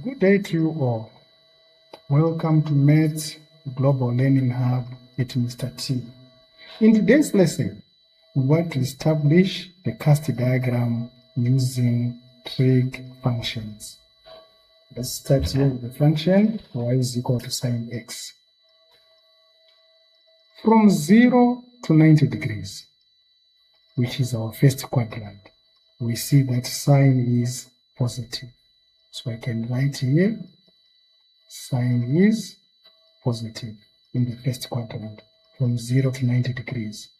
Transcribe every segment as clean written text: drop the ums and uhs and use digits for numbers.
Good day to you all. Welcome to Maths Global Learning Hub at Mr. T. In today's lesson, we want to establish the cast diagram using trig functions. Let's start here with the function y is equal to sine x. From 0 to 90 degrees, which is our first quadrant, we see that sine is positive. So I can write here, sine is positive in the first quadrant, from 0 to 90 degrees.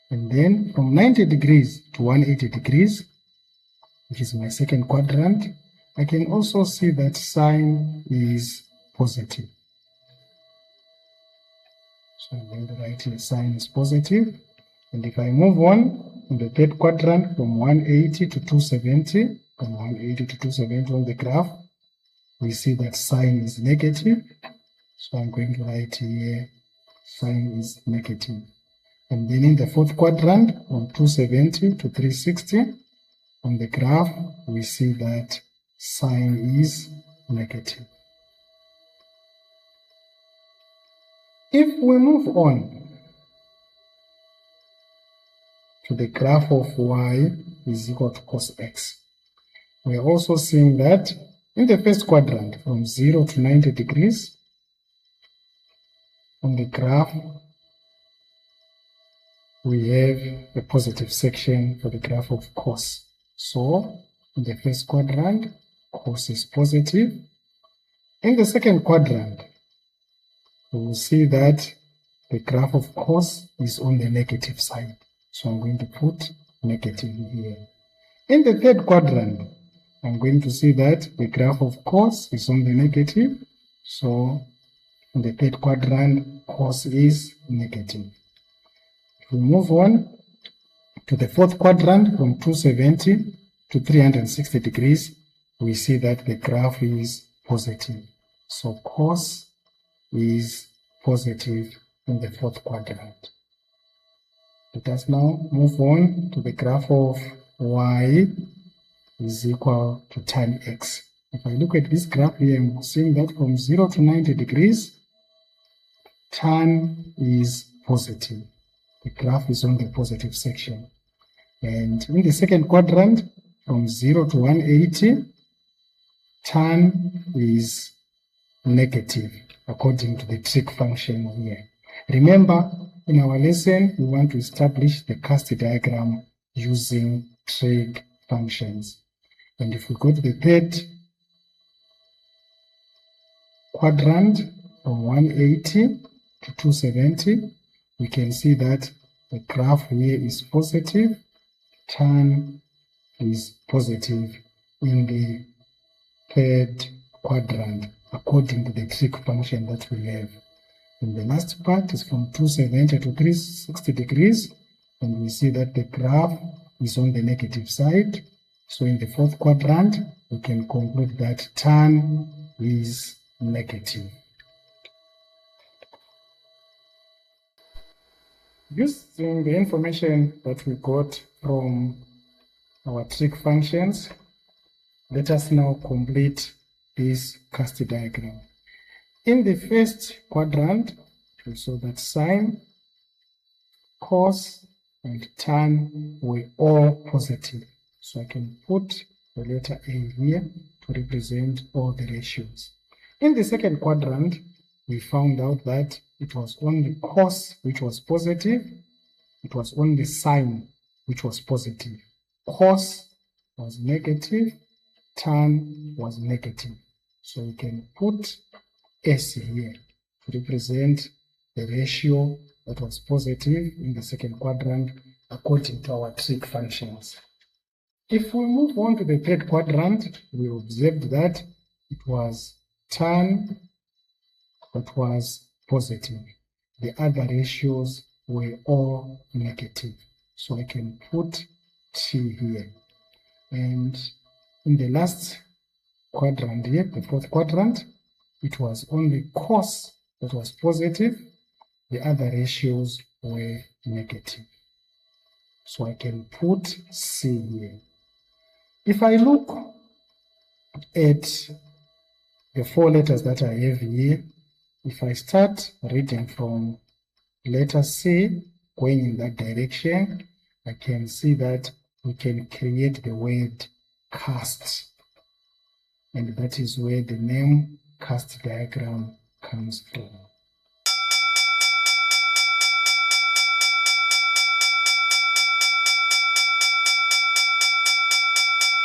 And then from 90 degrees to 180 degrees, which is my second quadrant, I can also see that sine is positive. So I'm going to write here sine is positive. And if I move on in the third quadrant from 180 to 270, from 180 to 270 on the graph, we see that sine is negative. So I'm going to write here sine is negative. And then in the fourth quadrant, from 270 to 360, on the graph, we see that sine is negative. If we move on to the graph of y is equal to cos x, we are also seeing that in the first quadrant, from 0 to 90 degrees, on the graph, we have a positive section for the graph of cos. So, in the first quadrant, cos is positive. In the second quadrant, we will see that the graph of cos is on the negative side. So I'm going to put negative here. In the third quadrant, I'm going to see that the graph of cos is on the negative. So in the third quadrant, cos is negative. If we move on to the fourth quadrant from 270 to 360 degrees, we see that the graph is positive. So cos is positive in the fourth quadrant. Let us now move on to the graph of y is equal to tan x. If I look at this graph here, I'm seeing that from 0 to 90 degrees, tan is positive. The graph is on the positive section. And in the second quadrant, from 0 to 180, tan is negative, according to the trig function here. Remember, in our lesson, we want to establish the cast diagram using trig functions. And if we go to the third quadrant, from 180 to 270, we can see that the graph here is positive, tan is positive in the third quadrant, according to the trig function that we have. And the last part is from 270 to 360 degrees, and we see that the graph is on the negative side. So in the fourth quadrant, we can conclude that tan is negative. Using the information that we got from our trig functions, let us now complete this cast diagram. In the first quadrant, we saw that sine, cos, and tan were all positive. So I can put the letter A here to represent all the ratios. In the second quadrant, we found out that it was only cos which was positive, it was only sine which was positive. Cos was negative, tan was negative. So we can put S here to represent the ratio that was positive in the second quadrant according to our trig functions. If we move on to the third quadrant, we observed that it was tan that was positive. The other ratios were all negative. So I can put T here. And in the last quadrant here, the fourth quadrant, it was only cos that was positive. The other ratios were negative. So I can put C here. If I look at the 4 letters that I have here, if I start reading from letter C, going in that direction, I can see that we can create the word cast. And that is where the name cast diagram comes from.